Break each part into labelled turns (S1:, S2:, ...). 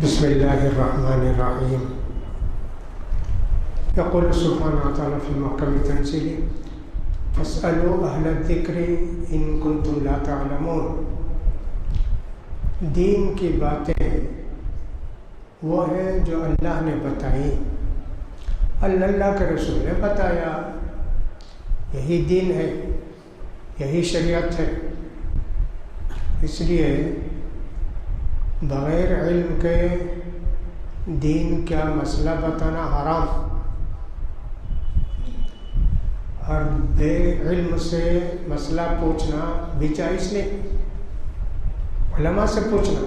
S1: بسم اللہ الرحمن الرحیم۔ یقول سبحانہ وتعالی فی محکم تنزیلہ فاسألوا اہل الذکر ان کنتم لا تعلمون۔ دین کی باتیں وہ ہیں جو اللہ نے بتائیں، اللہ کے رسول نے بتایا، یہی دین ہے، یہی شریعت ہے۔ اس لیے بغیر علم کے دین کیا مسئلہ بتانا حرام، اور بے علم سے مسئلہ پوچھنا بھی جائز نہیں، علماء سے پوچھنا۔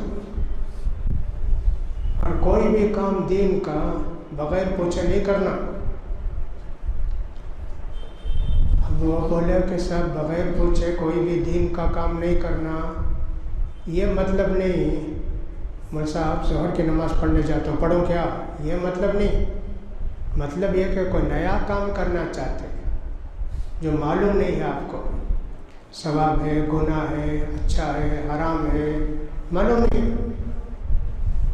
S1: اور کوئی بھی کام دین کا بغیر پوچھے نہیں کرنا۔ اب وہ بولے کہ صاحب بغیر پوچھے کوئی بھی دین کا کام نہیں کرنا، یہ مطلب نہیں مول صاحب ظہر کی نماز پڑھنے جاتا ہوں، پڑھو کیا، یہ مطلب نہیں۔ مطلب یہ کہ کوئی نیا کام کرنا چاہتے جو معلوم نہیں ہے آپ کو، ثواب ہے، گناہ ہے، اچھا ہے، حرام ہے، معلوم نہیں،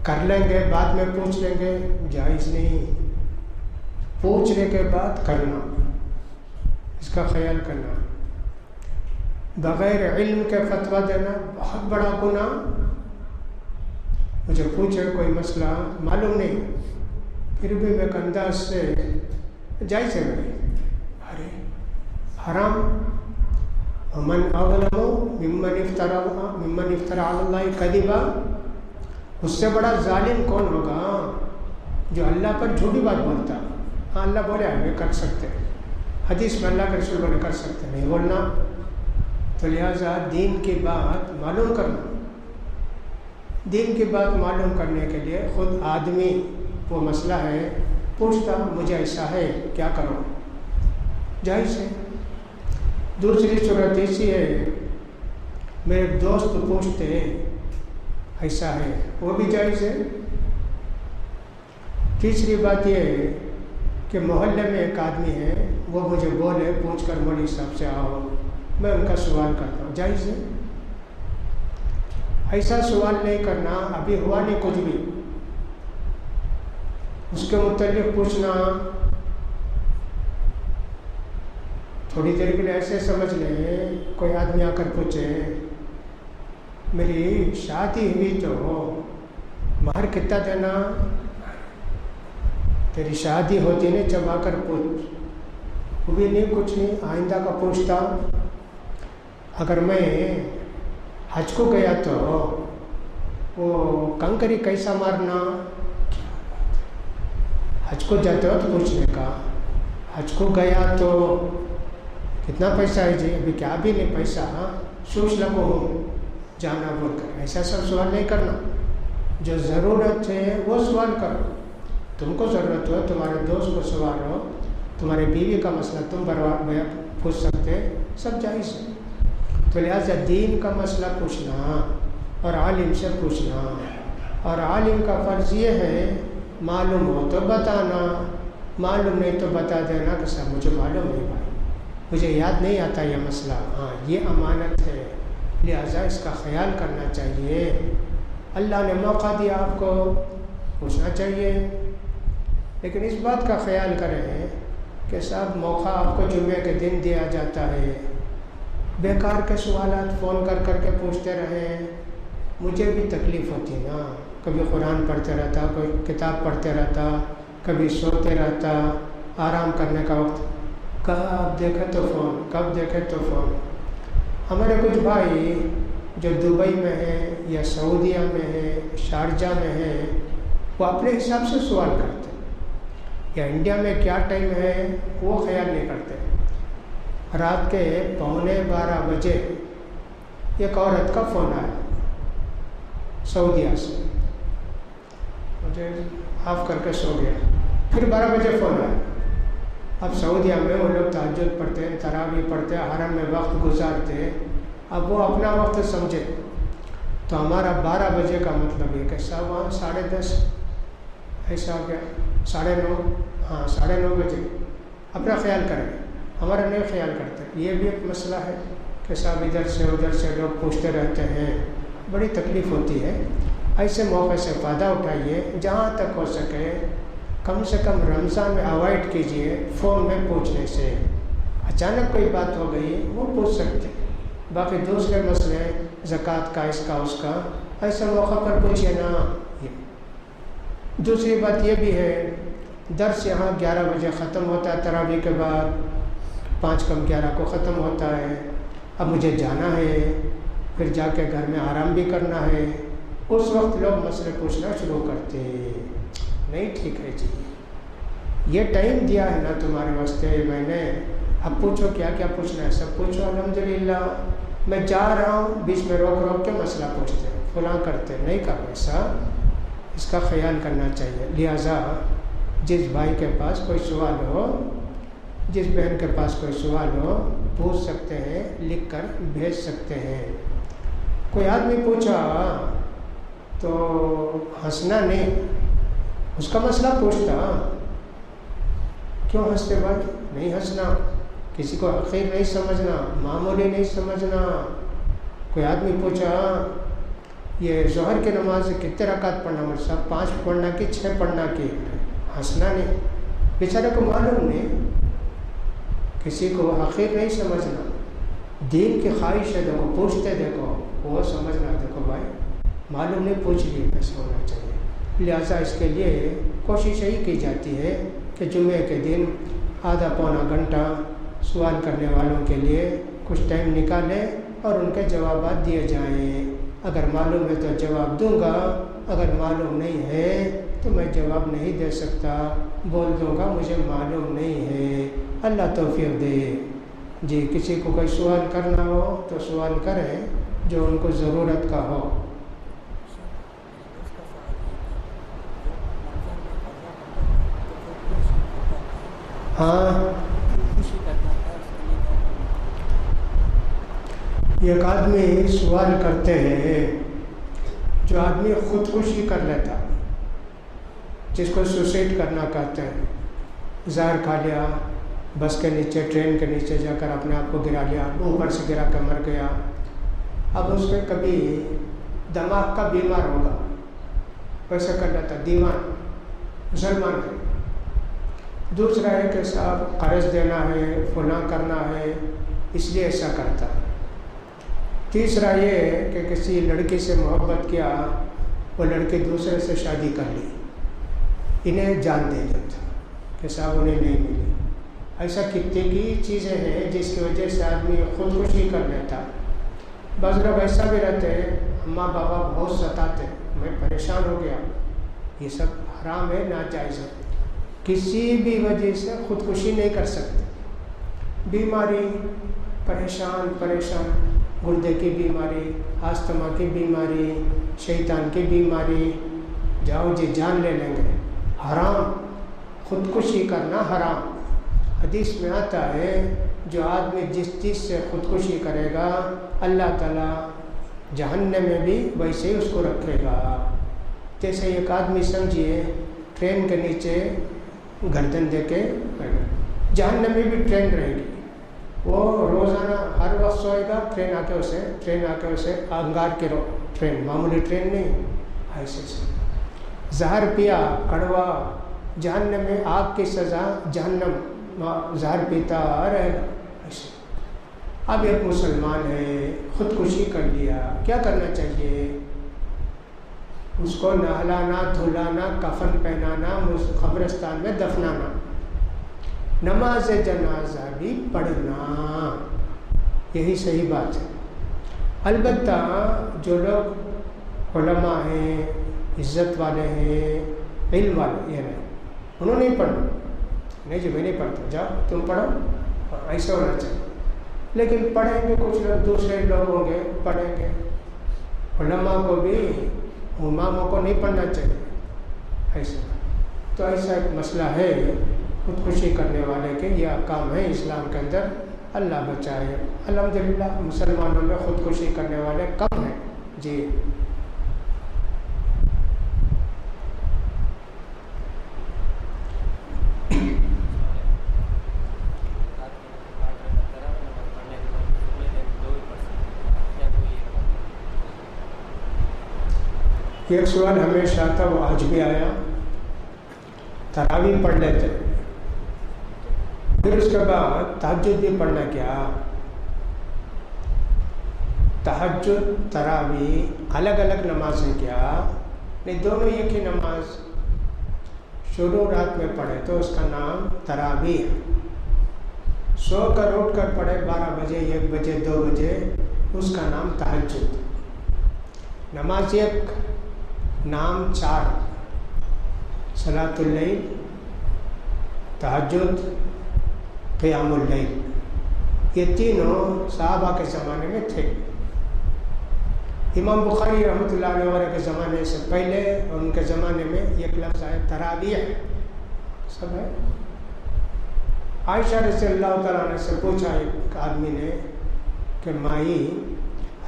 S1: کر لیں گے بعد میں پوچھ لیں گے، جائز نہیں۔ پوچھنے کے بعد کرنا، اس کا خیال کرنا۔ بغیر علم کے فتویٰ دینا بہت بڑا گناہ۔ مجھے پوچھے کوئی مسئلہ معلوم نہیں، پھر بھی میں ایک انداز سے جائز ہے بھائی، ارے حرام۔ ومن اظلم ممن افترى علی اللہ کذبا، اس سے بڑا ظالم کون ہوگا جو اللہ پر جھوٹی بات بولتا۔ ہاں اللہ بولے ہمیں کر سکتے، حدیث میں اللہ کے رسول بولے کر سکتے، نہیں بولنا۔ تو لہٰذا دین کی بات معلوم کرنا، دین کی بات معلوم کرنے کے لیے خود آدمی وہ مسئلہ ہے پوچھتا، مجھے ایسا ہے کیا کروں، جائز ہے۔ دوسری صورت ایسی ہے، میرے دوست پوچھتے ایسا ہے، وہ بھی جائز ہے۔ تیسری بات یہ ہے کہ محلے میں ایک آدمی ہے، وہ مجھے بولے پوچھ کر مولوی صاحب سے آؤ، میں ان کا سوال کرتا ہوں، جائز ہے۔ ایسا سوال نہیں کرنا، ابھی ہوا نہیں کچھ بھی، اس کے متعلق پوچھنا تھوڑی دیر کے لیے ایسے سمجھ لیں۔ کوئی آدمی آ کر پوچھے میری شادی ہوئی تو مہر کتنا دینا، تیری شادی ہوتی نہیں جب آ کر پوچھ، وہ بھی نہیں کچھ نہیں، آئندہ کا پوچھتا۔ اگر میں حج کو گیا تو وہ کنکری کیسا مارنا، حج کو جاتے ہو تو پوچھنے کا، حج کو گیا تو کتنا پیسہ ہے جی، ابھی کیا بھی نہیں پیسہ، ہاں سوچ لگو ہوں جانا بول کر، ایسا سب سوال نہیں کرنا۔ جو ضرورت ہے وہ سوال کرو، تم کو ضرورت ہو، تمہارے دوست کو سوال ہو، تمہارے بیوی کا مسئلہ تم پوچھ سکتے، سب جائز ہے۔ تو لہٰذا دین کا مسئلہ پوچھنا اور عالم سے پوچھنا، اور عالم کا فرض یہ ہے معلوم ہو تو بتانا، معلوم نہیں تو بتا دینا کہ صاحب مجھے معلوم نہیں بھائی، مجھے یاد نہیں آتا یہ مسئلہ، ہاں یہ امانت ہے، لہٰذا اس کا خیال کرنا چاہیے۔ اللہ نے موقع دیا آپ کو، پوچھنا چاہیے، لیکن اس بات کا خیال کریں کہ صاحب موقع آپ کو جمعے کے دن دیا جاتا ہے، بیکار کے سوالات فون کر کے پوچھتے رہیں، مجھے بھی تکلیف ہوتی نا، کبھی قرآن پڑھتے رہتا، کوئی کتاب پڑھتے رہتا، کبھی سوتے رہتا، آرام کرنے کا وقت، کب دیکھے تو فون، کب دیکھے تو فون۔ ہمارے کچھ بھائی جو دبئی میں ہیں یا سعودیہ میں ہیں، شارجہ میں ہیں، وہ اپنے حساب سے سوال کرتے، یا انڈیا میں کیا ٹائم ہے وہ خیال نہیں کرتے۔ رات کے 11:15 بجے ایک عورت کا فون آیا سعودیہ سے، مجھے آف کر کے سو گیا، پھر 12 بجے فون آیا۔ اب سعودیہ میں وہ لوگ تہجد پڑھتے ہیں، تراویح پڑھتے ہیں، حرم میں وقت گزارتے ہیں، اب وہ اپنا وقت سمجھے، تو ہمارا 12 بجے کا مطلب یہ کہ صاحب وہاں 10:30 ایسا ہو گیا، 9:30، ہاں 9:30 بجے، اپنا خیال کریں، ہمارا نہیں خیال کرتے۔ یہ بھی ایک مسئلہ ہے کہ صاحب ادھر سے ادھر سے لوگ پوچھتے رہتے ہیں، بڑی تکلیف ہوتی ہے۔ ایسے موقع سے فائدہ اٹھائیے، جہاں تک ہو سکے کم سے کم رمضان میں اوائڈ کیجیے فون میں پوچھنے سے۔ اچانک کوئی بات ہو گئی وہ پوچھ سکتے، باقی دوسرے مسئلے زکوٰۃ کا، اس کا اس کا، ایسے موقع پر پوچھیے نا۔ دوسری بات یہ بھی ہے، درس یہاں 11 بجے ختم ہوتا ہے، تراویح کے بعد 5:11 کو ختم ہوتا ہے۔ اب مجھے جانا ہے، پھر جا کے گھر میں آرام بھی کرنا ہے، اس وقت لوگ مسئلے پوچھنا شروع کرتے ہیں۔ نہیں ٹھیک ہے جی، یہ ٹائم دیا ہے نا تمہارے واسطے میں نے، اب پوچھو کیا کیا پوچھنا ہے، سب پوچھو۔ الحمدللہ میں جا رہا ہوں، بیچ میں روک روک کے مسئلہ پوچھتے ہیں، فلاں کرتے نہیں کرو، ایسا اس کا خیال کرنا چاہیے۔ لہٰذا جس بھائی کے پاس کوئی سوال ہو، جس بہن کے پاس کوئی سوال ہو، پوچھ سکتے ہیں، لکھ کر بھیج سکتے ہیں۔ کوئی آدمی پوچھا تو ہنسنا نہیں، اس کا مسئلہ پوچھتا، کیوں ہنستے بھائی؟ نہیں ہنسنا، کسی کو حقیر نہیں سمجھنا، معمولی نہیں سمجھنا۔ کوئی آدمی پوچھا یہ ظہر کی نماز کتنے رکعت پڑھنا، مجھے صاحب 5 پڑھنا کی 6 پڑھنا کی، ہنسنا نہیں، بیچارے کو معلوم نہیں، کسی کو حقیر نہیں سمجھنا۔ دین کی خواہش ہے، دیکھو پوچھتے دیکھو، وہ سمجھنا، دیکھو بھائی معلوم نہیں، پوچھ لیے، ایسا ہونا چاہیے۔ لہٰذا اس کے لیے کوشش یہی کی جاتی ہے کہ جمعے کے دن آدھا پونا گھنٹہ سوال کرنے والوں کے لیے کچھ ٹائم نکالیں اور ان کے جوابات دیے جائیں۔ اگر معلوم ہے تو جواب دوں گا، اگر معلوم نہیں ہے تو میں جواب نہیں دے سکتا، بول دوں گا مجھے معلوم نہیں ہے۔ اللہ توفیق دے۔ جی کسی کو کوئی سوال کرنا ہو تو سوال کریں جو ان کو ضرورت کا ہو۔ ہاں، ایک آدمی سوال کرتے ہیں، جو آدمی خودکشی کر لیتا، جس کو سوسائڈ کرنا کہتے ہیں، زہر کھا لیا، بس کے نیچے، ٹرین کے نیچے جا کر اپنے آپ کو گرا لیا، اوپر سے گرا کر مر گیا۔ اب اس میں کبھی دماغ کا بیمار ہوگا، ویسا کر لیتا، دیوان مسلمان ہے۔ دوسرا ہے کہ صاحب قرض دینا ہے، فلاں کرنا ہے، اس لیے ایسا کرتا۔ تیسرا یہ کہ کسی لڑکی سے محبت کیا، وہ لڑکی دوسرے سے شادی کر لی، انہیں جان دے دیتا کہ صاحب انہیں نہیں ملی۔ ایسا کتنے کی چیزیں ہیں جس کی وجہ سے آدمی خودکشی کر لیتا۔ بعض لوگ ایسا بھی رہتے ہیں، اماں بابا بہت ستاتے، میں پریشان ہو گیا، یہ سب حرام ہے، ناجائز ہے۔ کسی بھی وجہ سے خودکشی نہیں کر سکتے، بیماری، پریشان، گردے کی بیماری، آستما کی بیماری، شیطان کی بیماری، جاؤ جی جان لے لیں گے، حرام، خودکشی کرنا حرام۔ حدیث میں آتا ہے جو آدمی جس چیز سے خودکشی کرے گا اللہ تعالیٰ جہنم میں بھی ویسے ہی اس کو رکھے گا۔ جیسے ایک آدمی سمجھیے ٹرین کے نیچے گردن دے کے جہنم میں بھی ٹرین رہے گی، وہ روزانہ ہر وقت سوئے گا، ٹرین آ کے اسے انگار کے ٹرین، معمولی ٹرین نہیں، ایسے سے زہر پیا، کڑوا، جہنم میں آگ کی سزا، جہنم، زہر پیتا رہے گا ایسے۔ اب ایک مسلمان ہے، خودکشی کر لیا، کیا کرنا چاہیے؟ اس کو نہلانا، دھلانا، کفن پہنانا، قبرستان میں دفنانا، نماز جنازہ بھی پڑھنا، یہی صحیح بات ہے۔ البتہ جو لوگ علماء ہیں، عزت والے ہیں، علم والے، یہ نہیں، انہوں نے نہیں پڑھنا، نہیں جی میں نہیں پڑھتا، جاؤ تم پڑھو، ایسا ہونا چاہیے۔ لیکن پڑھیں گے کچھ لوگ، دوسرے لوگ ہوں گے پڑھیں گے، علماء کو بھی، اماموں کو نہیں پڑھنا چاہیے ایسا۔ تو ایسا ایک مسئلہ ہے خودکشی کرنے والے کے، یہ احکام ہیں اسلام کے اندر، اللہ بچائے۔ الحمدللہ مسلمانوں میں خودکشی کرنے والے کم ہیں جی۔ ایک سوال ہمیشہ آتا وہ آج بھی آیا، تراویح پڑھ لیتے پھر اس کے بعد تہجد بھی پڑھنا کیا؟ تہجد تراویح الگ الگ نمازیں کیا؟ نہیں، دونوں ایک ہی نماز شروع رات میں پڑھے تو اس کا نام تراویح، سو کر اٹھ کر پڑھے 12 بجے 1 بجے 2 بجے اس کا نام تہجد۔ نماز ایک، نام 4، صلاۃ اللیل، تہجد، قیام اللیل، یہ تینوں صحابہ کے زمانے میں تھے۔ امام بخاری رحمۃ اللہ علیہ وغیرہ کے زمانے سے پہلے اور ان کے زمانے میں ایک لفظ ہے تراویح، سب ہے۔ عائشہ رضی اللہ تعالیٰ عنہ سے پوچھا ایک آدمی نے کہ مائی،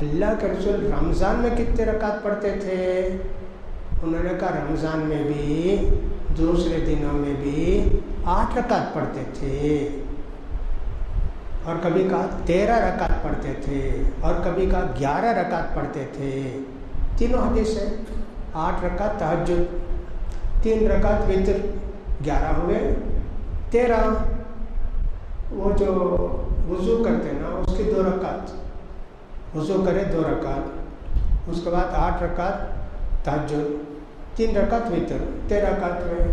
S1: اللہ کے رسول رمضان میں کتنے رکعت پڑھتے تھے؟ انہوں نے کہا رمضان میں بھی دوسرے دنوں میں بھی 8 رکعت پڑھتے تھے، اور کبھی کہا 13 رکعت پڑھتے تھے، اور کبھی کہا 11 رکعت پڑھتے تھے۔ تینوں حدیث ہیں، 8 رکعت تہجد، 3 رکعت وتر، 11 ہوئے، 13 وہ جو وضو کرتے نا اس کی 2 رکعت، وضو کرے 2 رکعت، اس کے بعد 8 رکعت تہجد، 3 رکعت وتر، 13 رکعت ہوئے۔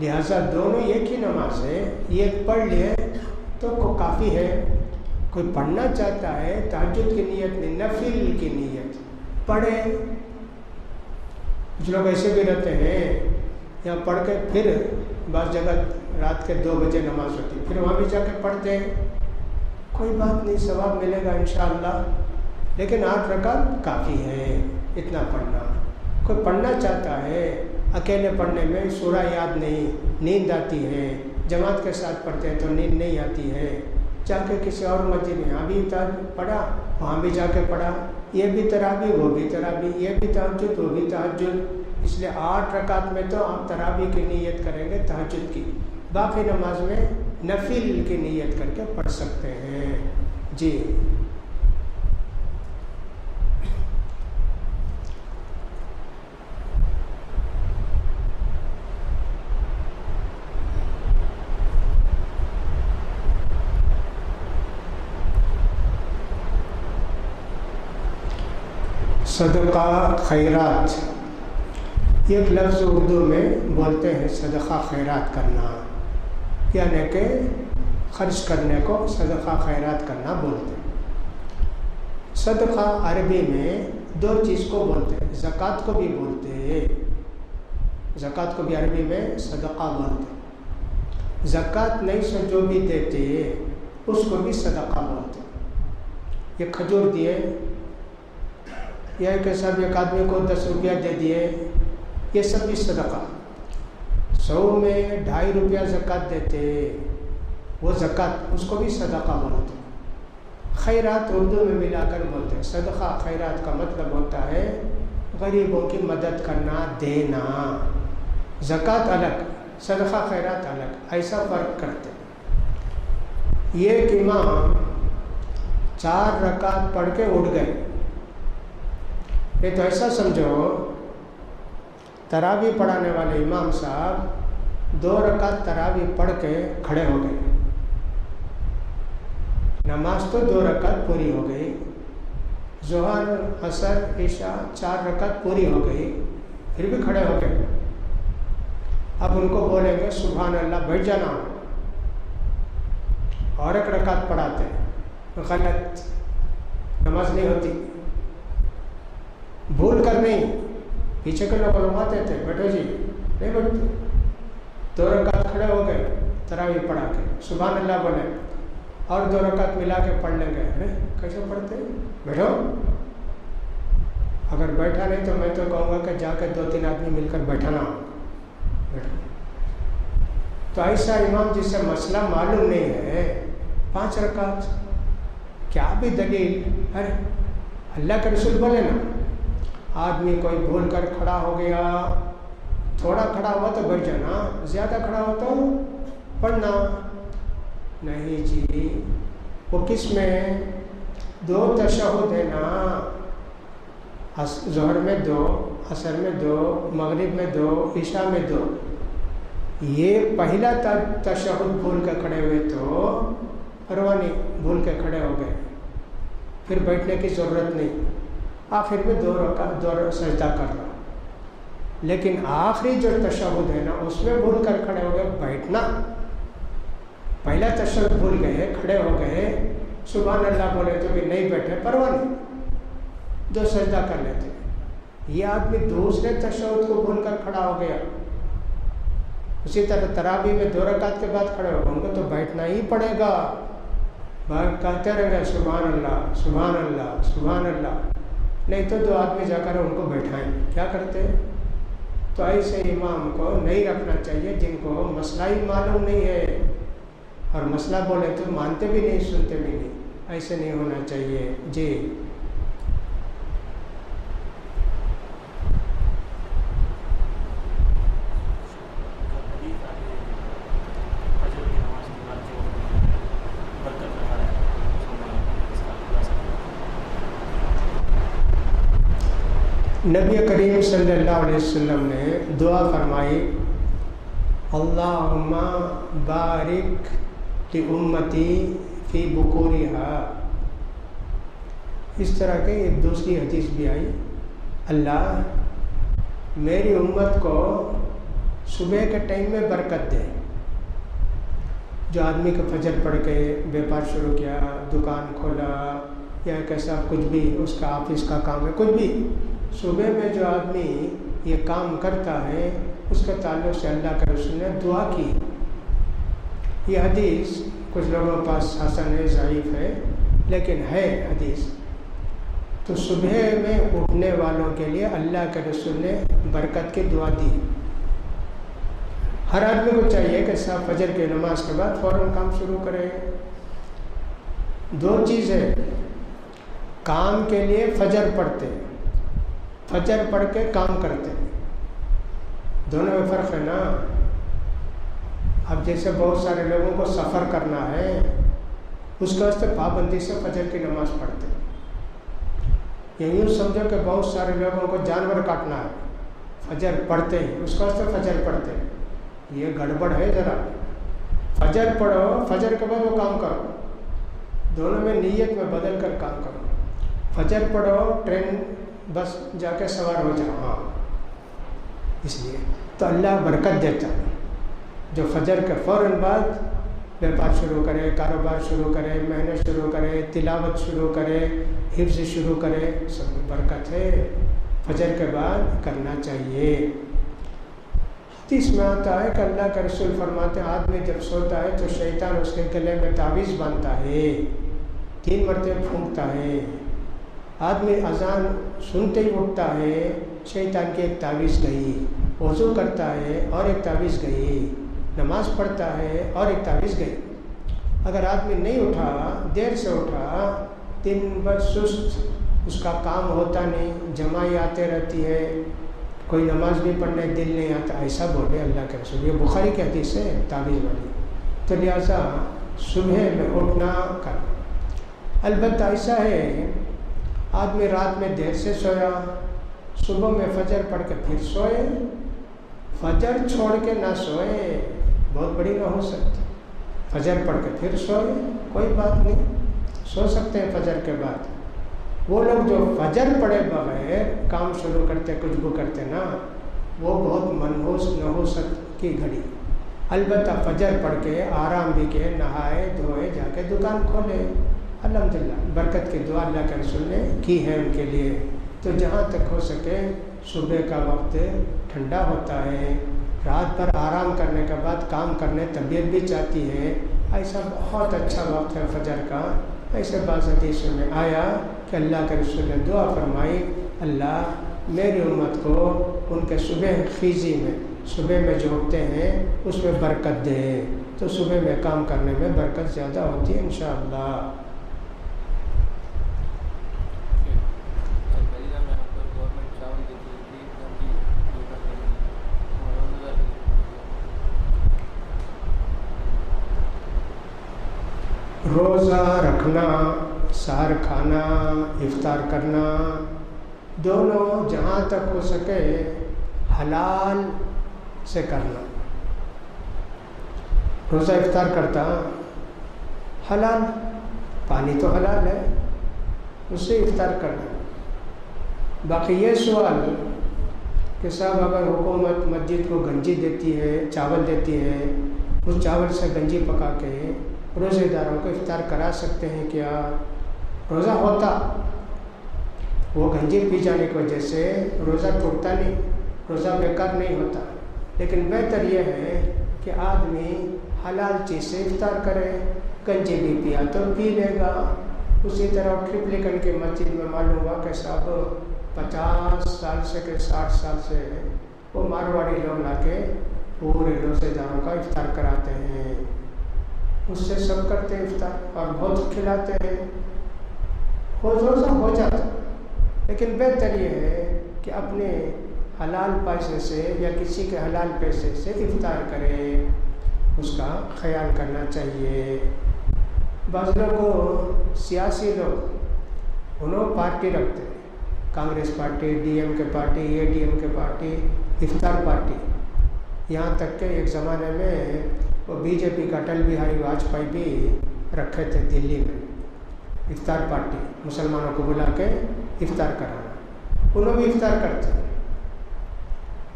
S1: لہٰذا دونوں ایک ہی نماز ہے، ایک پڑھ لیے تو کو کافی ہے۔ کوئی پڑھنا چاہتا ہے تہجد کی نیت نہیں، نفل کی نیت پڑھے۔ کچھ لوگ ایسے بھی رہتے ہیں یہاں پڑھ کے پھر بعض جگہ رات کے 2 بجے نماز ہوتی، پھر وہاں بھی جا کے پڑھتے ہیں، کوئی بات نہیں، ثواب ملے گا انشاءاللہ، لیکن 8 رکعت کافی ہے اتنا پڑھنا۔ کوئی پڑھنا چاہتا ہے، اکیلے پڑھنے میں سورہ یاد نہیں، نیند آتی ہے، جماعت کے ساتھ پڑھتے ہیں تو نیند نہیں آتی ہے، جا کے کسی اور مسجد میں یہاں بھی پڑھا وہاں بھی جا کے پڑھا، یہ بھی تراویح وہ بھی تراویح، یہ بھی تہجد وہ بھی تہجد، اس لیے 8 رکعت میں تو آپ تراویح کی نیت کریں گے تہجد کی، باقی نماز میں نفل کی نیت کر کے پڑھ سکتے ہیں۔ جی صدقہ خیرات، ایک لفظ اردو میں بولتے ہیں صدقہ خیرات کرنا، یعنی کہ خرچ کرنے کو صدقہ خیرات کرنا بولتے ہیں۔ صدقہ عربی میں 2 چیز کو بولتے ہیں، زکوٰۃ کو بھی بولتے ہیں، زکوٰۃ کو بھی عربی میں صدقہ بولتے ہیں، زکوٰۃ نہیں سے جو بھی دیتے اس کو بھی صدقہ بولتے ہیں۔ یہ کھجور دیے یا کہ سب ایک آدمی کو 10 روپیہ دے دیے، یہ سب بھی صدقہ۔ 100 میں 2.5 روپیہ زکوٰۃ دیتے، وہ زکوٰۃ، اس کو بھی صدقہ بولتے ہیں۔ خیرات اردو میں ملا کر بولتے ہیں۔ صدقہ خیرات کا مطلب ہوتا ہے غریبوں کی مدد کرنا، دینا۔ زکوٰۃ الگ، صدقہ خیرات الگ، ایسا فرق کرتے ہیں۔ یہ ایک امام 4 رکعت پڑھ کے اٹھ گئے، یہ تو ایسا سمجھو تراویح پڑھانے والے امام صاحب 2 رکعت تراویح پڑھ کے کھڑے ہو گئے، نماز تو 2 رکعت پوری ہو گئی، ظہر عصر عشاء 4 رکعت پوری ہو گئی، پھر بھی کھڑے ہو گئے۔ اب ان کو بولیں گے سبحان اللہ بیٹھ جانا، اور 1 رکعت پڑھاتے، غلط، نماز نہیں ہوتی۔ بھول کر نہیں، پیچھے کے لوگ علماتے تھے بیٹھو جی، نہیں بیٹھتے، 2 رکعت کھڑے ہو گئے تراویح پڑھا کے، سبحان اللہ بولے اور 2 رکعت ملا کے پڑھ لیں گے، ارے کیسے پڑھتے، بیٹھو۔ اگر بیٹھا نہیں تو میں تو کہوں گا کہ جا کے 2-3 آدمی مل کر بیٹھانا، بیٹھو۔ تو ایسا امام جس سے مسئلہ معلوم نہیں ہے 5 رکعت، کیا بھی دلیل، ارے اللہ کے رسول بولے نا، آدمی کوئی بھول کر کھڑا ہو گیا، تھوڑا کھڑا ہوا تو بیٹھ جانا، زیادہ کھڑا ہو تو پڑھنا نہیں جی۔ وہ کس میں 2 تشہد ہے نا، ظہر میں 2، عصر میں 2، مغرب میں 2، عشاء میں 2۔ یہ پہلا تشہد بھول کے کھڑے ہوئے تو پرواہ نہیں، بھول کے کھڑے ہو گئے، پھر بیٹھنے کی ضرورت نہیں، آخر میں 2 سجدہ کر رہا۔ لیکن آخری جو تشہد ہے نا اس میں بھول کر کھڑے ہو گئے، بیٹھنا پہلا تشہد بھول گئے، کھڑے ہو گئے، سبحان اللہ بولے تو بھی نہیں بیٹھے، پرواہ نہیں، 2 سجدہ کر لیتے۔ یہ آدمی دوسرے تشہد کو بھول کر کھڑا ہو گیا۔ اسی طرح تراویح میں 2 رکعت کے بعد کھڑے ہو گئے، ان کو تو بیٹھنا ہی پڑے گا، کہتے رہیں گے سبحان اللہ سبحان اللہ سبحان اللہ، نہیں تو 2 آدمی جا کر ان کو بیٹھائیں، کیا کرتے؟ تو ایسے امام کو نہیں رکھنا چاہیے جن کو مسئلہ ہی معلوم نہیں ہے، اور مسئلہ بولے تو مانتے بھی نہیں، سنتے بھی نہیں، ایسے نہیں ہونا چاہیے۔ جی نبی کریم صلی اللہ علیہ وسلم نے دعا فرمائی، اللہم بارک لامتی فی بکورہا۔ اس طرح کے ایک دوسری حدیث بھی آئی، اللہ میری امت کو صبح کے ٹائم میں برکت دے۔ جو آدمی کا فجر پڑھ کے بیپار شروع کیا، دکان کھولا یا کیسا کچھ بھی، اس کا آفس کا کام ہے، کچھ بھی، صبح میں جو آدمی یہ کام کرتا ہے اس کے تعلق سے اللہ کے رسول نے دعا کی۔ یہ حدیث کچھ لوگوں کے پاس حسن ہے، ضعیف ہے، لیکن ہے حدیث۔ تو صبح میں اٹھنے والوں کے لیے اللہ کے رسول نے برکت کی دعا دی۔ ہر آدمی کو چاہیے کہ صاحب فجر کی نماز کے بعد فوراً کام شروع کرے۔ 2 چیزیں، کام کے لیے فجر پڑھتے، فجر پڑھ کے کام کرتے، دونوں میں فرق ہے نا۔ اب جیسے بہت سارے لوگوں کو سفر کرنا ہے، اس کے واسطے پابندی سے فجر کی نماز پڑھتے۔ یہ یوں سمجھو کہ بہت سارے لوگوں کو جانور کاٹنا ہے، فجر پڑھتے ہیں، اس کے واسطے فجر پڑھتے ہیں، یہ گڑبڑ ہے ذرا۔ فجر پڑھو، فجر کے بعد وہ کام کرو، دونوں میں نیت میں بدل کر کام کرو۔ فجر پڑھو، ٹرین بس جا کے سوار ہو جاؤ، ہاں، اس لیے تو اللہ برکت دیتا ہے۔ جو فجر کے فوراً بعد بیپار شروع کرے، کاروبار شروع کرے، محنت شروع کرے، تلاوت شروع کرے، حفظ شروع کرے، سب میں برکت ہے، فجر کے بعد کرنا چاہیے۔ حدیث میں آتا ہے کہ اللہ کا رسول فرماتے ہیں آدمی جب سوتا ہے تو شیطان اس کے گلے میں تعویذ باندھتا ہے، 3 مرتبہ پھونکتا ہے۔ آدمی اذان سنتے ہی اٹھتا ہے، شیطان کی ایک تعویذ گئی، وضو کرتا ہے اور ایک تعویذ گئی، نماز پڑھتا ہے اور ایک تعویذ گئی۔ اگر آدمی نہیں اٹھا، دیر سے اٹھا، دن بھر سست، اس کا کام ہوتا نہیں، جماعی آتے رہتی ہے، کوئی نماز بھی پڑھنے دل نہیں آتا، ایسا بولے اللہ کے رسول۔ یہ بخاری کی حدیث ہے تعویذ والی۔ تو لہٰذا صبح میں اٹھنا کر، البتہ ایسا ہے آدمی رات میں دیر سے سویا، صبح میں فجر پڑھ کے پھر سوئے، فجر چھوڑ کے نہ سوئے، بہت بڑی نہ ہو سکتی۔ فجر پڑھ کے پھر سوئے، کوئی بات نہیں، سو سکتے ہیں فجر کے بعد۔ وہ لوگ جو فجر پڑھے بغیر کام شروع کرتے، کچھ بھی کرتے نا، وہ بہت منحوس نحوست کی گھڑی۔ البتہ فجر پڑھ کے آرام بھی کے، نہائے دھوئے، جا کے دکان کھولے، الحمدللہ برکت کی دعا اللہ کے رسول نے کی ہے ان کے لیے۔ تو جہاں تک ہو سکے صبح کا وقت ٹھنڈا ہوتا ہے، رات بھر آرام کرنے کے بعد کام کرنے طبیعت بھی چاہتی ہے، ایسا بہت اچھا وقت ہے فجر کا۔ ایسے بعض حدیثوں میں آیا کہ اللہ کے رسول نے دعا فرمائی، اللہ میری امت کو ان کے صبح خیزی میں، صبح میں جو اٹھتے ہیں اس میں برکت دے۔ تو صبح میں کام کرنے میں برکت زیادہ ہوتی ہے انشاءاللہ۔ روزہ رکھنا، سحر کھانا، افطار کرنا، دونوں جہاں تک ہو سکے حلال سے کرنا. روزہ افطار کرتا حلال، پانی تو حلال ہے، اس سے افطار کرنا. باقی یہ سوال کہ صاحب اگر حکومت مسجد کو گنجی دیتی ہے، چاول دیتی ہے، اس چاول سے گنجی پکا کے روزے داروں کو افطار کرا سکتے ہیں کیا؟ روزہ ہوتا، وہ گنجی پی جانے کی وجہ سے روزہ ٹوٹتا نہیں، روزہ بیکار نہیں ہوتا. لیکن بہتر یہ ہے کہ آدمی حلال چیز سے افطار کرے. گنجی بھی پیا تو پی لے گا. اسی طرح ٹرپلیکن کی مسجد میں معلوم ہوا کہ صاحب 50 سال سے کہ 60 سال سے وہ مارواڑی لوگ لا کے پورے روزے داروں کا افطار کراتے ہیں. اس سے سب کرتے ہیں افطار اور بہت کھلاتے ہیں. روزہ ہو جاتا، لیکن بہتر یہ ہے کہ اپنے حلال پیسے سے یا کسی کے حلال پیسے سے افطار کرے، اس کا خیال کرنا چاہیے. بعض لوگ سیاسی لوگ انہوں پارٹی رکھتے ہیں، کانگریس پارٹی، ڈی ایم کے پارٹی، اے ڈی ایم کے پارٹی، افطار پارٹی. یہاں تک کہ ایک زمانے میں وہ بی جے پی کا اٹل بہاری واجپئی بھی رکھے تھے دلی میں افطار پارٹی، مسلمانوں کو بلا کے افطار کرانا. انہوں بھی افطار کرتے ہیں،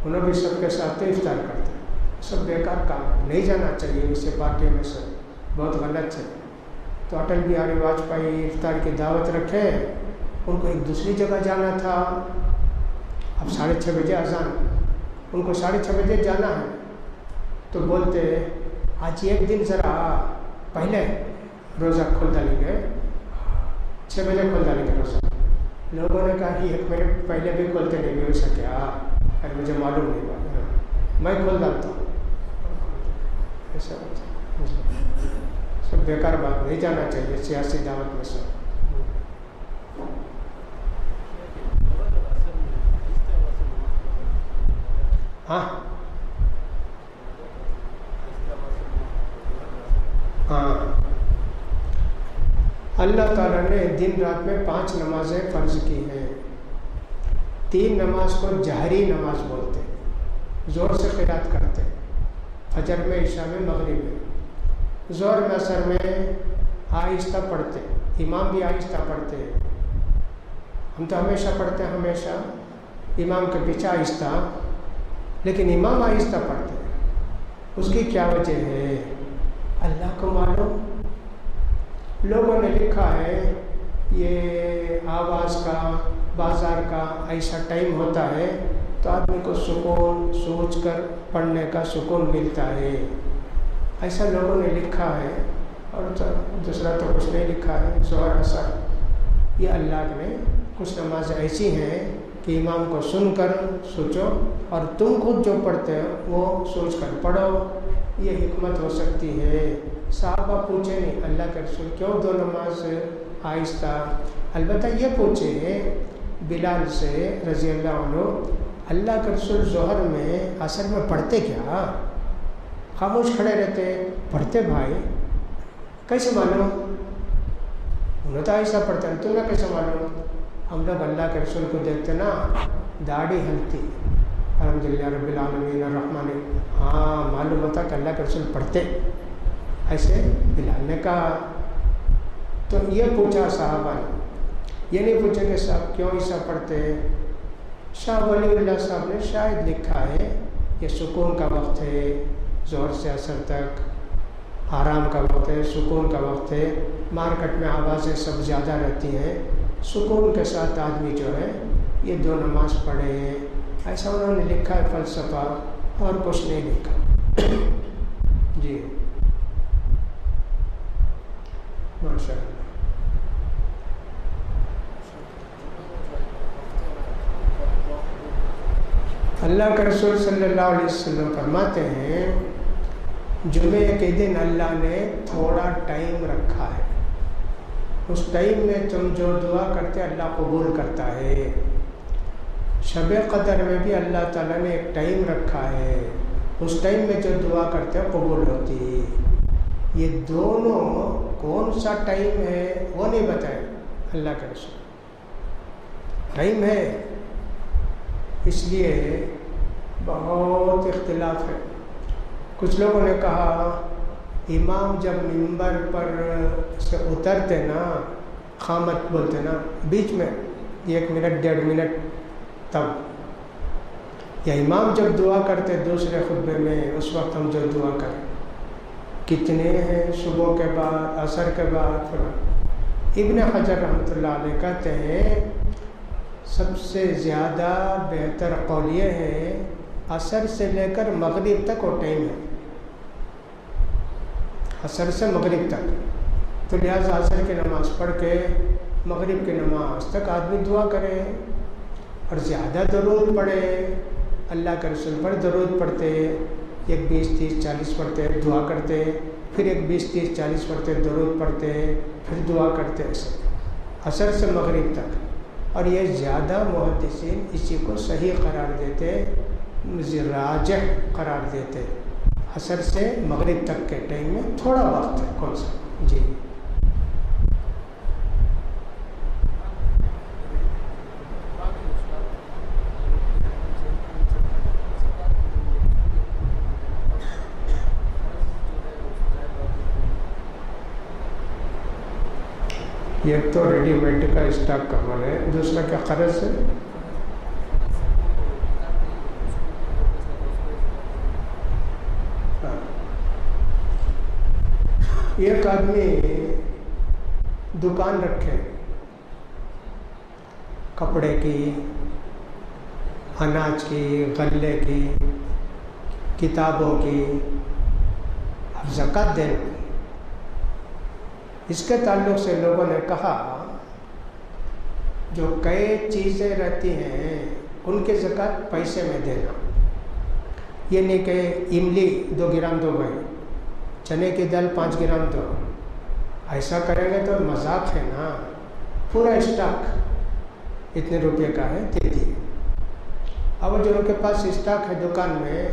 S1: انہوں بھی سب کے ساتھ افطار کرتے ہیں. سب بیکار کام ہے، نہیں جانا چاہیے اسے پارٹیوں میں سے، بہت غلط ہے. تو اٹل بہاری واجپئی افطار کی دعوت رکھے، ان کو ایک دوسری جگہ جانا تھا. اب 6:30 بجے اذان، ان کو 6:30 بجے جانا ہے، تو بولتے آج ایک دن ذرا پہلے روزہ کھول ڈالیں گے، 6 بجے کھول ڈالیں گے روزہ. لوگوں نے کہا کہ 1 منٹ پہلے بھی کھولتے نہیں بھی ہو سکے. ارے مجھے معلوم نہیں بات، میں کھول ڈالتا ہوں. ایسا سب بیکار بات، نہیں جانا چاہیے سیاسی دعوت میں سب. ہاں ہاں، اللہ تعالیٰ نے دن رات میں 5 نمازیں فرض کی ہیں. 3 نماز کو جہری نماز بولتے ہیں، زور سے قرات کرتے ہیں، فجر میں، عشاء میں، مغرب میں. ظہر میں اثر میں آہستہ پڑھتے، امام بھی آہستہ پڑھتے ہیں. ہم تو ہمیشہ پڑھتے ہیں، ہمیشہ امام کے پیچھے آہستہ، لیکن امام آہستہ پڑھتے ہیں. اس کی کیا وجہ ہے اللہ کو معلوم. لوگوں نے لکھا ہے یہ آواز کا، بازار کا ایسا ٹائم ہوتا ہے تو آدمی کو سکون سوچ کر پڑھنے کا سکون ملتا ہے. ایسا لوگوں نے لکھا ہے، اور دوسرا تو کچھ نہیں لکھا ہے. ظہر اثر یہ اللہ نے کچھ نمازیں ایسی ہیں کہ امام کو سن کر سوچو، اور تم خود جو پڑھتے ہو وہ سوچ کر پڑھو. یہ حکمت ہو سکتی ہے. صحابہ پوچھے نہیں اللہ کے رسول کیوں 2 نماز آہستہ. البتہ یہ پوچھے بلال سے رضی اللہ عنہ، اللہ کے رسول ظہر میں عصر میں پڑھتے کیا؟ خاموش کھڑے رہتے. پڑھتے بھائی، کیسے معلوم؟ انہوں تو ایسا پڑھتے ہیں، تمہیں کیسے معلوم؟ ہم لوگ اللہ کے رسول کو دیکھتے نا، داڑھی ہلتی، الحمدللہ رب العالمین الرحمن. ہاں معلوم ہوتا کہ اللہ کے رسول پڑھتے. ایسے بلال نے کہا. تو یہ پوچھا صحابہ نے، یہ نہیں پوچھا کہ صاحب کیوں ایسا پڑھتے. شاہ ولی اللہ صاحب نے شاید لکھا ہے یہ سکون کا وقت ہے، ظہر سے عصر تک آرام کا وقت ہے، سکون کا وقت ہے. مارکیٹ میں آوازیں سب زیادہ رہتی ہیں، سکون کے ساتھ آدمی جو ہے یہ 2 نماز پڑھے. ایسا انہوں نے لکھا ہے فلسفہ، اور کچھ نہیں لکھا. جی ماشاء اللہ. اللہ کے رسول صلی اللہ علیہ وسلم فرماتے ہیں جمعے کے دن اللہ نے تھوڑا ٹائم رکھا ہے، اس ٹائم میں تم جو دعا کرتے اللہ قبول کرتا ہے. شب قدر میں بھی اللہ تعالیٰ نے ایک ٹائم رکھا ہے، اس ٹائم میں جو دعا کرتے قبول ہوتی. یہ دونوں کون سا ٹائم ہے وہ نہیں بتائے اللہ کے رسول. ٹائم ہے اس لیے بہت اختلاف ہے۔ کچھ لوگوں نے کہا امام جب منبر پر سے اترتے نا، قامت بولتے نا، بیچ میں 1 منٹ 1.5 منٹ تب، یا امام جب دعا کرتے دوسرے خطبے میں، اس وقت ہم جو دعا کریں، کتنے ہیں صبح کے بعد، عصر کے بعد فلاں۔ ابن حجر رحمۃ اللہ علیہ کہتے ہیں سب سے زیادہ بہتر قول یہ ہے عصر سے لے کر مغرب تک وہ ٹائم ہے، عصر سے مغرب تک، تو لہٰذا عصر کی نماز پڑھ کے مغرب کی نماز تک آدمی دعا کرے اور زیادہ درود پڑھے، اللہ کے رسول پر درود پڑھتے، 1 20 30 40 پڑھتے دعا کرتے، پھر 1 20 30 40 پڑھتے درود پڑھتے، پھر دعا کرتے، عصر سے مغرب تک۔ اور یہ زیادہ محدثین اسی کو صحیح قرار دیتے، راجح قرار دیتے، عصر سے مغرب تک کے ٹائم میں تھوڑا وقت ہے، کون سا؟ جی ایک تو ریڈی میڈ کا اسٹاک کا عمل ہے، دوسرا کیا قرض ہے؟ ایک آدمی دکان رکھے کپڑے کی، اناج کی، غلے کی، کتابوں کی، اب زکوٰۃ دینا، اس کے تعلق سے لوگوں نے کہا جو کئی چیزیں رہتی ہیں ان کے زکوٰۃ پیسے میں دینا، یہ نہیں کہ املی 2 گرام دو بھائی، چنے کی دال 5 گرام دو، ایسا کریں گے تو مذاق ہے نا، پورا اسٹاک اتنے روپے کا ہے دے دیے۔ اب جو ان کے پاس اسٹاک ہے دکان میں،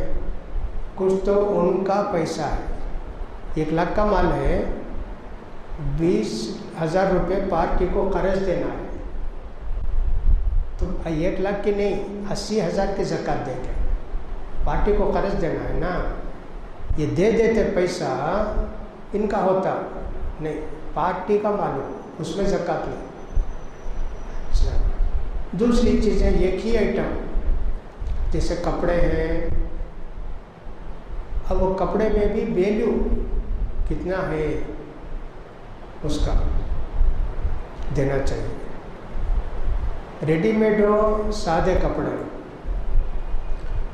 S1: کچھ تو ان کا پیسہ ہے، 1 لاکھ کا مال ہے، 20,000 روپے پارٹی کو قرض دینا ہے، تو 1 لاکھ کی نہیں 80,000 کی زکوٰۃ دیں گے، پارٹی کو قرض دینا ہے نا، یہ دے دیتے پیسہ ان کا ہوتا نہیں، پارٹی کا معلوم، اس میں زکوٰۃ نہیں۔ دوسری چیزیں ایک ہی آئٹم جیسے کپڑے ہیں، اب وہ کپڑے میں بھی ویلیو کتنا ہے اس کا دینا چاہیے، ریڈی میڈ ہو سادے کپڑے،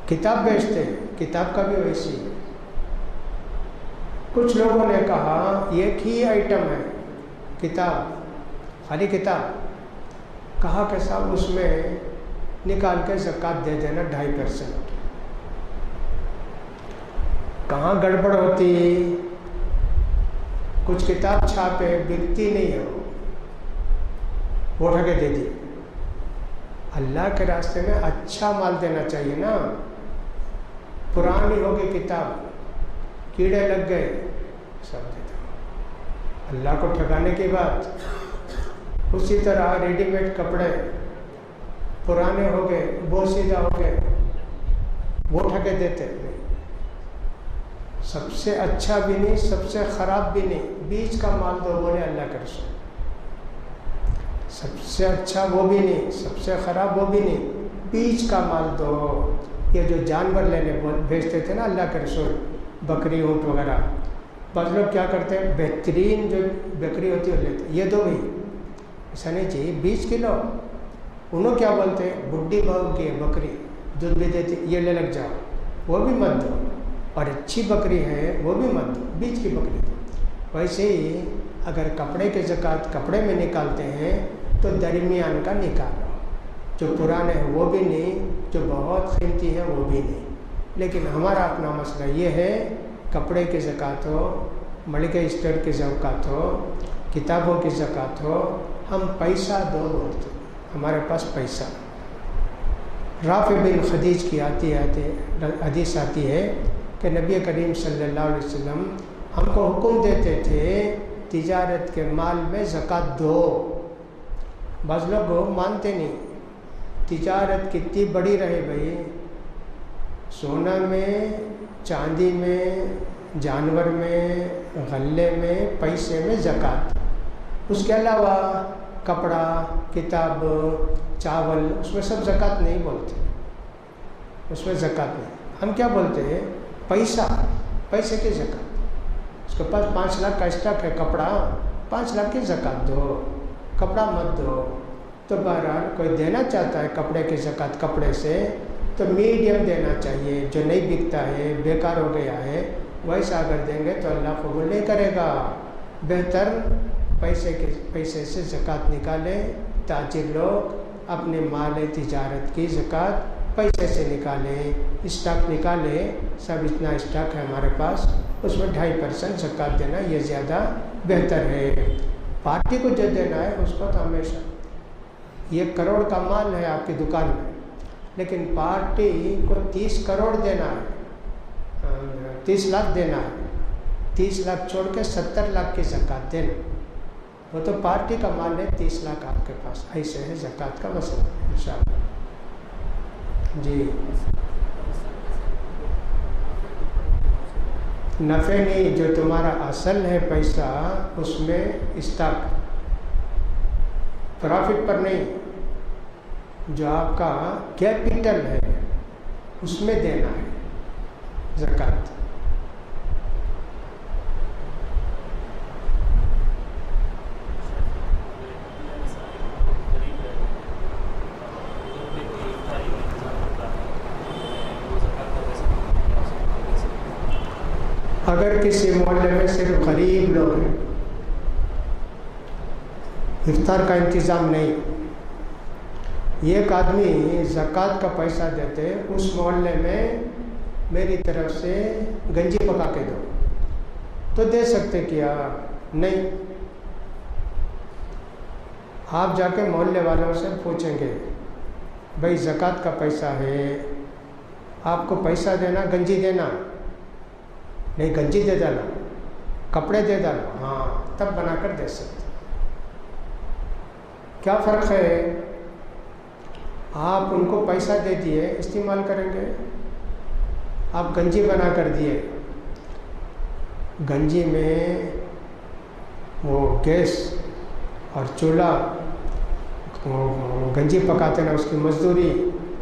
S1: کتاب بیچتے ہیں، کتاب کا بھی ویسی ہے۔ کچھ لوگوں نے کہا ایک ہی آئٹم ہے کتاب، خالی کتاب، کہا کہ صاحب اس میں نکال کے زکوٰۃ دے دینا 2.5%۔ کہاں گڑبڑ ہوتی، کچھ کتاب چھاپے بکتی نہیں ہے، وہ اٹھا کے دے دی۔ اللہ کے راستے میں اچھا مال دینا چاہیے نا، پرانی ہوگی کتاب، کیڑے لگ گئے، سب دے دو، اللہ کو ٹھکانے کی بات۔ اسی طرح ریڈی میڈ کپڑے پرانے ہو گئے، بوسیدہ ہو گئے، وہ اٹھا کے دیتے نہیں، سب سے اچھا بھی نہیں، سب سے خراب بھی نہیں، بیچ کا مال دو، بولے اللہ کے رسول، سب سے اچھا وہ بھی نہیں، سب سے خراب وہ بھی نہیں، بیچ کا مال دو۔ یہ جو جانور لینے بھیجتے تھے نا اللہ کے رسول، بکری اونٹ وغیرہ، بعض لوگ کیا کرتے ہیں بہترین جو بکری ہوتی ہے وہ لیتے، یہ دو بھی ایسا نہیں چاہیے، 20 کلو، انہوں کیا بولتے ہیں بڈھی بہو کی بکری دودھ بھی دیتی، یہ لے لگ جاؤ، وہ بھی مت دو، اور اچھی بکری ہے وہ بھی مت دو، بیچ کی بکری دو۔ ویسے ہی اگر کپڑے کے زکوٰۃ کپڑے میں نکالتے ہیں تو درمیان کا نکالو، جو پرانے ہیں وہ بھی نہیں، جو بہت قیمتی ہے وہ بھی نہیں۔ لیکن ہمارا اپنا مسئلہ یہ ہے کپڑے کی زکوٰۃ ہو، ملکہ اسٹیٹ کی زکوٰۃ ہو، کتابوں کی زکوٰۃ ہو، ہم پیسہ دو بولتے، ہمارے پاس پیسہ۔ رافع بن خدیج کی حدیث آتی ہے کہ نبی کریم صلی اللہ علیہ وسلم ہم کو حکم دیتے تھے تجارت کے مال میں زکوٰۃ دو۔ بعض لوگ مانتے نہیں، تجارت کتنی بڑی رہے بھائی، سونا میں، چاندی میں، جانور میں، غلے میں، پیسے میں زکوٰۃ، اس کے علاوہ کپڑا، کتاب، چاول، اس میں سب زکوٰۃ نہیں بولتے، اس میں زکوٰۃ نہیں. ہم کیا بولتے ہیں؟ پیسہ، پیسے کی زکوٰۃ. اس کے پاس 5 لاکھ کا اسٹاک ہے کپڑا، 5 لاکھ کی زکوٰۃ دو، کپڑا مت دو. تو بہرحال کوئی دینا چاہتا ہے کپڑے کی زکوٰۃ کپڑے سے تو میڈیم دینا چاہیے، جو نہیں بکتا ہے، بیکار ہو گیا ہے، ویسا اگر دیں گے تو اللہ قبول نہیں کرے گا. بہتر پیسے سے زکوٰۃ نکالیں. تاجر لوگ اپنے مال تجارت کی زکوٰۃ پیسے سے نکالیں. اسٹاک نکالیں، سب اتنا اسٹاک ہے ہمارے پاس، اس میں 2.5% زکوٰۃ دینا یہ زیادہ بہتر ہے. پارٹی کو جو دینا ہے اس کو تو ہمیشہ 1 کروڑ کا مال ہے آپ کی دکان میں، لیکن پارٹی کو 30 کروڑ دینا ہے، 30 لاکھ دینا ہے، 30 لاکھ چھوڑ کے 70 لاکھ کی زکوٰۃ دینا، وہ تو پارٹی کا مال ہے، 30 لاکھ آپ کے پاس. ایسے ہے زکوٰۃ کا مسئلہ انشاءاللہ. جی نفع نہیں، جو تمہارا اصل ہے پیسہ اس میں اسٹاک، پرافٹ پر نہیں، جو آپ کا کیپٹل ہے اس میں دینا ہے زکوٰۃ. اگر کسی محلے میں صرف غریب لوگ ہیں، افطار کا انتظام نہیں، ایک آدمی زکوٰۃ کا پیسہ دیتے، اس محلے میں میری طرف سے گنجی پکا کے دو، تو دے سکتے کیا؟ نہیں. آپ جا کے محلے والوں سے پوچھیں گے بھائی زکوٰۃ کا پیسہ ہے، آپ کو پیسہ دینا گنجی دینا؟ نہیں، گنجی دے ڈالو، کپڑے دے ڈالو، ہاں تب بنا کر دے سکتے. کیا فرق ہے؟ آپ ان کو پیسہ دے دیے، استعمال کریں گے، آپ گنجی بنا کر دیے، گنجی میں وہ گیس اور چولہا، گنجی پکاتے نا، اس کی مزدوری،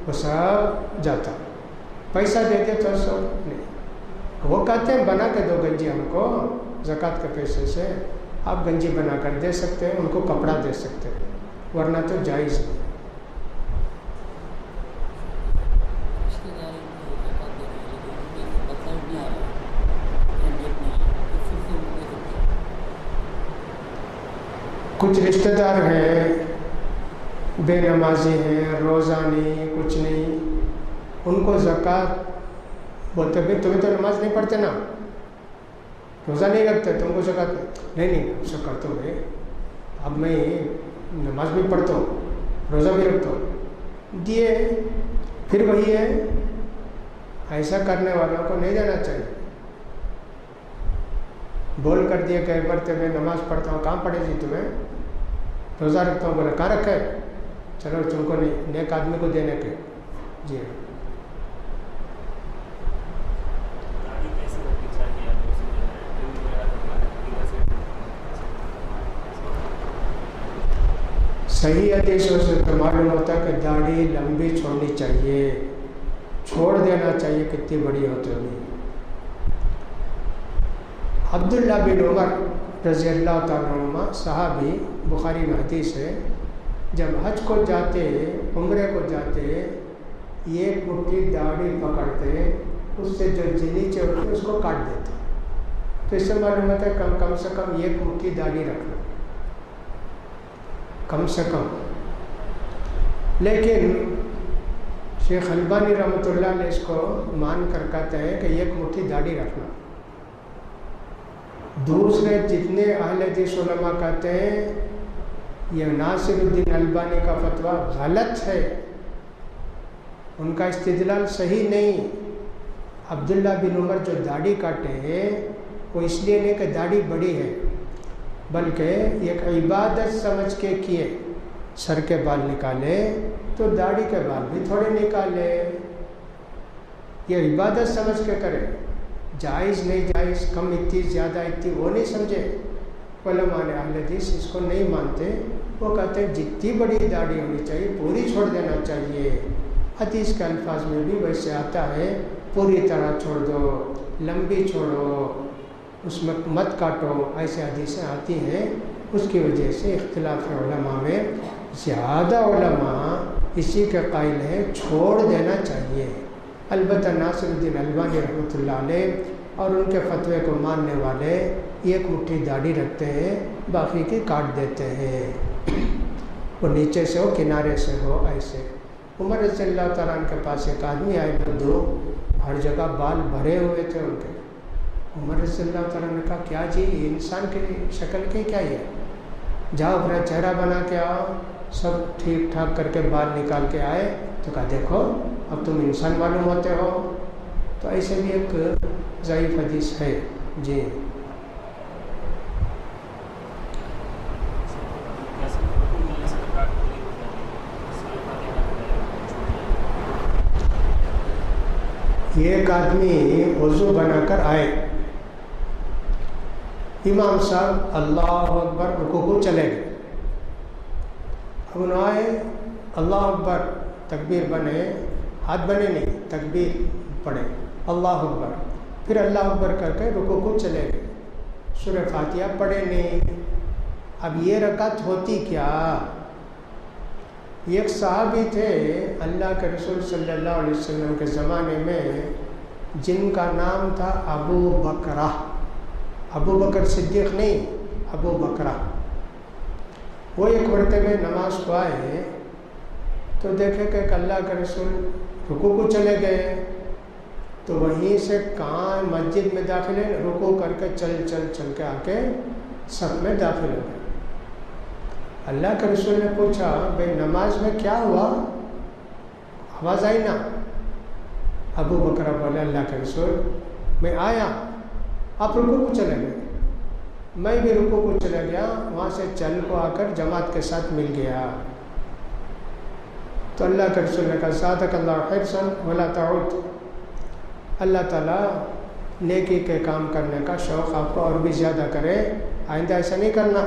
S1: وہ سب جاتا. پیسہ دے دے تو سب نہیں. وہ کہتے ہیں بنا کے دو گنجی ہم کو زکوٰۃ کے پیسے سے، آپ گنجی بنا کر دے سکتے ہیں، ان کو کپڑا دے سکتے ہیں، ورنہ تو جائز نہیں. کچھ رشتہ دار ہیں بے نمازی ہیں، روزہ نہیں، کچھ نہیں، ان کو زکوٰۃ بولتے بھائی تمہیں تو نماز نہیں پڑھتے نا، روزہ نہیں رکھتے، تم کو زکوٰۃ نہیں ایسا کرتا ہوں بھائی، اب میں نماز بھی پڑھتا ہوں، روزہ بھی رکھتا ہوں، دیے. پھر وہی ہے، ایسا کرنے والوں کو نہیں دینا چاہیے. بول کر دیے کہ برتے میں نماز پڑھتا ہوں، کہاں پڑھے جی تمہیں؟ روزہ رکھتا ہوں، بولے کہاں رکھا ہے؟ چلو تم کو نہیں، نیک آدمی کو دینے کے. جی صحیح حدیثوں سے تو معلوم ہوتا ہے کہ داڑھی لمبی چھوڑنی چاہیے، چھوڑ دینا چاہیے کتنی بڑی ہو تو بھی. عبداللہ بن عمر رضی اللہ تعالیٰ عنہ صحابی، بخاری میں حدیث ہے، جب حج کو جاتے، عمرے کو جاتے، ایک مٹھی داڑھی پکڑتے، اس سے جو نیچے ہوتی اس کو کاٹ دیتے. تو اس سے معلوم ہوتا ہے کم سے کم ایک مٹھی داڑھی رکھنا، کم سے کم. لیکن شیخ البانی رحمۃ اللہ علیہ اس کو مان کر کہتے ہیں کہ ایک مٹھی داڑھی رکھنا. دوسرے جتنے اہل حدیث علماء کہتے ہیں یہ ناصر الدین البانی کا فتویٰ غلط ہے، ان کا استدلال صحیح نہیں. عبداللہ بن عمر جو داڑھی کاٹے ہیں وہ اس لیے نہیں کہ داڑھی بڑی ہے، بلکہ ایک عبادت سمجھ کے کیے. سر کے بال نکالے تو داڑھی کے بال بھی تھوڑے نکالے. یہ عبادت سمجھ کے کرے، جائز نہیں جائز، کم اتنی زیادہ اتنی وہ نہیں سمجھے. علماء اہل حدیث اس کو نہیں مانتے، وہ کہتے ہیں جتنی بڑی داڑھی ہونی چاہیے پوری چھوڑ دینا چاہیے. حدیث کے الفاظ میں بھی ویسے آتا ہے پوری طرح چھوڑ دو، لمبی چھوڑو، اس میں مت کاٹو، ایسے حدیثیں آتی ہیں. اس کی وجہ سے اختلاف علماء میں زیادہ علماء اسی کے قائل ہیں چھوڑ دینا چاہیے. البتہ ناصر الدین البانی رحمۃ اللہ علیہ اور ان کے فتوے کو ماننے والے ایک مٹھی داڑھی رکھتے ہیں، باقی کی کاٹ دیتے ہیں، وہ نیچے سے ہو کنارے سے ہو ایسے. عمر رضی اللہ تعالیٰ عنہ کے پاس ایک آدمی آئے بدو، ہر جگہ بال بھرے ہوئے تھے ان کے. عمر رضی اللہ تعالیٰ نے کہا کیا جی انسان کی شکل کی کیا یہ، جاؤ اپنا چہرہ بنا کے آؤ. سب ٹھیک ٹھاک کر کے بال نکال کے آئے تو کہا دیکھو اب تم انسان معلوم ہوتے ہو. تو ایسے بھی ایک ضعیف حدیث ہے. جی ایک آدمی وضو بنا کر آئے، امام صاحب اللہ اکبر رکوع کو چلے گئے. اب انہوں آئے اللہ اکبر تکبیر بنے، ہاتھ بنے نہیں، تکبیر پڑھے اللہ اکبر، پھر اللہ اکبر کر کے رکوع کو چلے گئے، سورہ فاتحہ پڑھے نہیں. اب یہ رکعت ہوتی کیا؟ ایک صحابی تھے اللہ کے رسول صلی اللہ علیہ وسلم کے زمانے میں جن کا نام تھا ابو بکرہ، ابو بکر صدیق نہیں، ابو بکرہ. وہ ایک مرتبہ نماز کو آئے تو دیکھے کہ اللہ کے رسول رکوع کو چلے گئے، تو وہیں سے کہاں مسجد میں داخل ہے، رکوع کر کے چل کے آ کے صف میں داخل ہو گئے. اللہ کے رسول نے پوچھا بھائی نماز میں کیا ہوا، آواز آئی نا؟ ابو بکر بولے اللہ کے رسول میں آیا، آپ رکوع کو چلے گئے، میں بھی رکوع کو چلا گیا، وہاں سے چل کو آ کر جماعت کے ساتھ مل گیا. تو اللہ کے رسول نے کہا زادک اللہ حرصا ولا تعود، اللہ تعالیٰ نیکی کے کام کرنے کا شوق آپ کو اور بھی زیادہ کرے، آئندہ ایسا نہیں کرنا.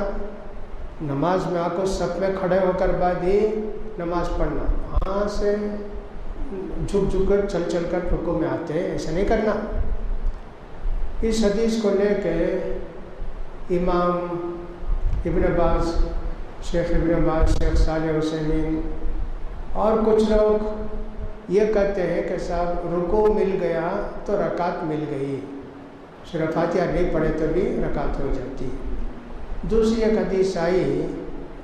S1: نماز میں آپ کو صف میں کھڑے ہو کر بعد ہی نماز پڑھنا، وہاں سے جھک کر چل کر رکوع میں آتے ہیں، ایسا نہیں کرنا. اس حدیث کو لے کے امام ابن باز، شیخ ابن باز، شیخ صالح عثیمین اور کچھ لوگ یہ کہتے ہیں کہ صاحب رکوع مل گیا تو رکعت مل گئی، سورہ فاتحہ نہیں پڑھے تو بھی رکعت ہو جاتی. دوسری ایک حدیث آئی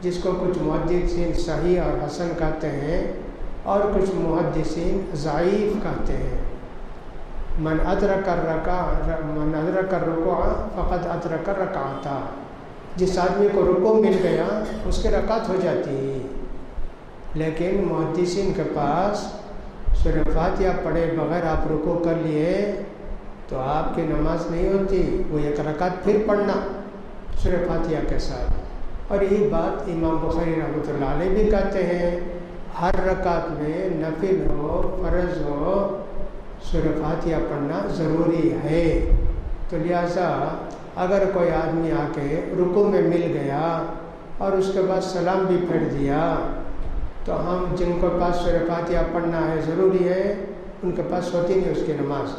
S1: جس کو کچھ محدثین صحیح اور حسن کہتے ہیں اور کچھ محدثین ضعیف کہتے ہیں. من ادرک الرکوع فقد ادرک الرکعۃ، جس آدمی کو رکوع مل گیا اس کی رکعت ہو جاتی. لیکن محدثین کے پاس سورہ فاتحہ پڑھے بغیر آپ رکوع کر لیے تو آپ کی نماز نہیں ہوتی، وہ ایک رکعت پھر پڑھنا سورہ فاتحہ کے ساتھ. اور یہی بات امام بخاری رحمۃ اللہ علیہ بھی کہتے ہیں، ہر رکعت میں نفل ہو فرض ہو سورہ فاتحہ پڑھنا ضروری ہے. تو لہٰذا اگر کوئی آدمی آ کے رکوع میں مل گیا اور اس کے بعد سلام بھی پھیر دیا تو ہم جن کے پاس سورہ فاتحہ پڑھنا ہے ضروری ہے ان کے پاس ہوتی نہیں اس کی نماز.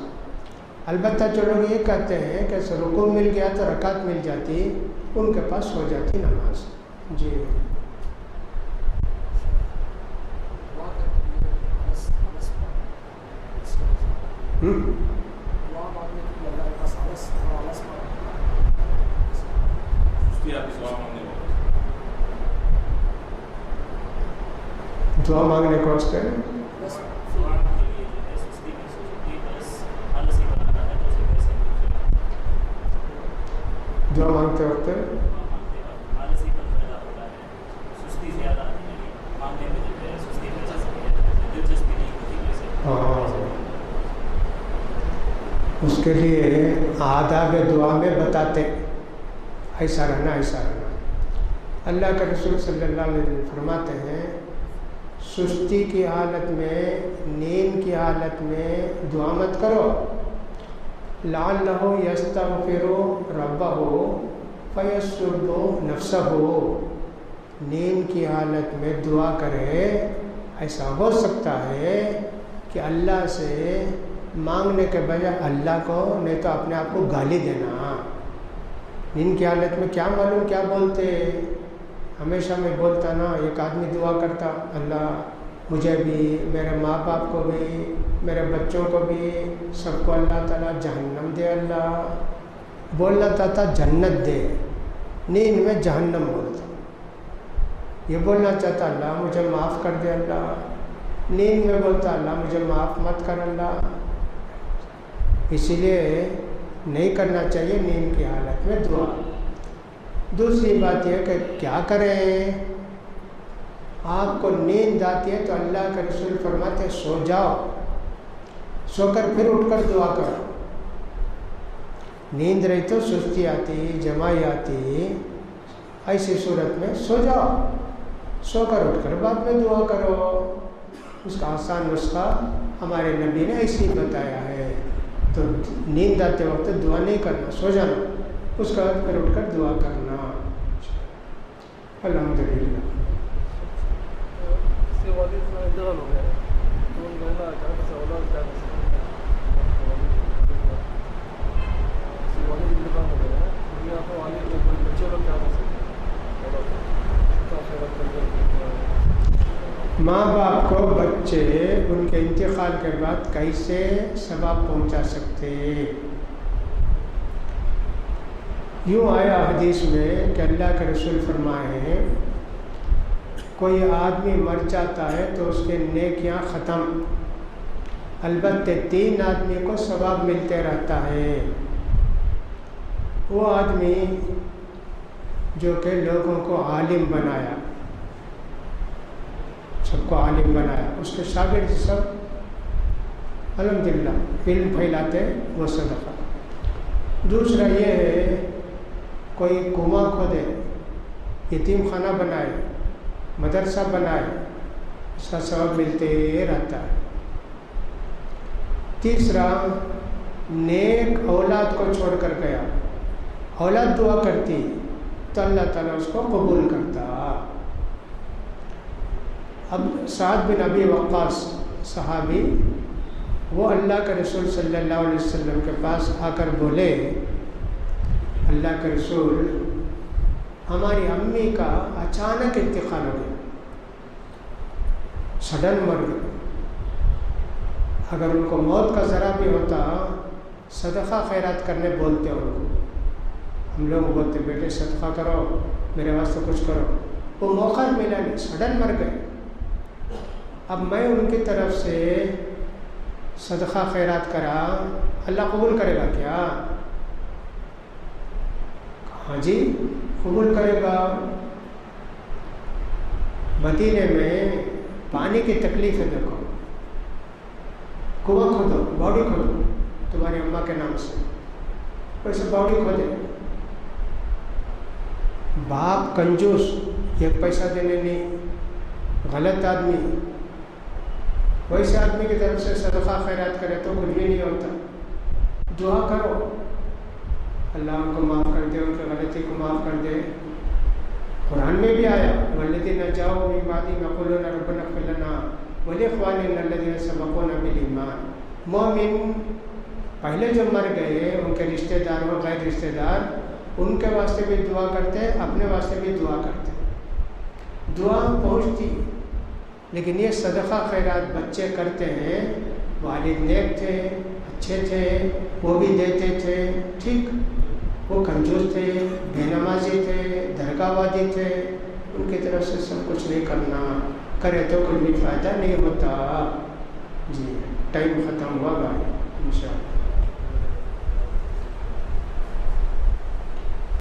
S1: البتہ جو لوگ یہ کہتے ہیں کہ رکوع مل گیا تو رکعت مل جاتی، ان کے پاس ہو جاتی نماز. جی دعا مانگنے کو اس کے دعا مانگتے وقت اس کے لیے آداب دعا میں بتاتے ایسا رہنا ایسا رہنا. اللہ کے رسول صلی اللہ علیہ وسلم فرماتے ہیں سستی کی حالت میں، نیند کی حالت میں دعا مت کرو، لعلہ یستغفر ربہ فیسب نفسہ، نیند کی حالت میں دعا کرے، ایسا ہو سکتا ہے کہ اللہ سے مانگنے کے بجائے اللہ کو نہیں تو اپنے آپ کو گالی دینا۔ نیند کی حالت میں کیا معلوم کیا بولتے، ہمیشہ میں بولتا نا، ایک آدمی دعا کرتا اللہ مجھے بھی، میرے ماں باپ کو بھی، میرے بچوں کو بھی، سب کو اللہ تعالیٰ جہنم دے، اللہ بولنا تھا جنت دے، نیند میں جہنم بولتا، یہ بولنا چاہتا اللہ مجھے معاف کر دے، اللہ نیند میں بولتا اللہ مجھے معاف مت کر اللہ۔ اسی لیے نہیں کرنا چاہیے نیند کی حالت میں دعا۔ دوسری بات یہ کہ کیا کریں، آپ کو نیند آتی ہے تو اللہ کے رسول فرماتے ہیں سو جاؤ، سو کر پھر اٹھ کر دعا کرو۔ نیند رہی تو سستی آتی، جمائی آتی، ایسی صورت میں سو جاؤ، سو کر اٹھ کر بعد میں دعا کرو۔ اس کا آسان نسخہ ہمارے نبی نے ایسے ہی بتایا ہے۔ تو نیند آتے وقت دعا نہیں کرنا، سو جانا، اس کے بعد پھر اٹھ کر دعا کرنا۔ الحمدللہ۔ ماں باپ کو بچے ان کے انتقال کے بعد کیسے ثواب پہنچا سکتے؟ یوں آیا حدیث میں کہ اللہ کے رسول فرمائے ہیں کوئی آدمی مر جاتا ہے تو اس کے نیکیاں ختم، البتہ 3 آدمی کو ثواب ملتے رہتا ہے۔ وہ آدمی جو کہ لوگوں کو عالم بنایا، سب کو عالم بنایا، اس کے شاگرد سب الحمدللہ علم پھیلاتے، وہ صدقہ۔ دوسرا یہ ہے کوئی کنواں کھودے، یتیم خانہ بنائے، مدرسہ بنائے، اس کا ثواب ملتے رہتا ہے۔ تیسرا نیک اولاد کو چھوڑ کر گیا، اولاد دعا کرتی تو اللہ تعالیٰ اس کو قبول کرتا۔ اب سعد بن ابی وقاص صحابی، وہ اللہ کے رسول صلی اللہ علیہ وسلم کے پاس آ کر بولے اللہ کے رسول ہماری امی کا اچانک انتقال ہو گیا، سڈن مر گئی، اگر ان کو موت کا ذرا بھی ہوتا صدقہ خیرات کرنے بولتے ان کو، ہم لوگ بولتے بیٹے صدقہ کرو، میرے واسطے کچھ کرو، وہ موقع ملا نہیں، سڈن مر گئے۔ اب میں ان کی طرف سے صدقہ خیرات کرا، اللہ قبول کرے گا کیا؟ ہاں جی قبول کرے گا۔ مدینے میں پانی کی تکلیف ہے، دیکھو کنواں کھودو، باڑی کھودو تمہاری اماں کے نام سے، ویسے باڑی کھودے، باپ کنجوس، 1 پیسہ دینے نہیں، غلط آدمی، ویسے آدمی کی طرف سے صدقہ خیرات کرے تو کچھ بھی نہیں ہوتا۔ دعا کرو اللہ ان کو معاف کر دے، ان کی غلطی کو معاف کر دے۔ قرآن میں بھی آیا والذین جاؤوا من بعدہم یقولون ربنا اغفر لنا ولاخواننا الذین سبقونا بالایمان۔ مومن پہلے جو مر گئے ان کے رشتہ دار اور غیر رشتہ دار، ان کے واسطے بھی دعا کرتے، اپنے واسطے بھی دعا کرتے، دعا پہنچتی۔ لیکن یہ صدقہ خیرات بچے کرتے ہیں، والد نیک تھے، اچھے تھے، وہ بھی دیتے تھے، ٹھیک، وہ کنجوس تھے، بے نمازی تھے، درگاہ وادی تھے، ان کی طرف سے سب کچھ نہیں کرنا، کرے تو کوئی بھی فائدہ نہیں ہوتا۔ جی ٹائم ختم ہوا بھائی، انشاءاللہ۔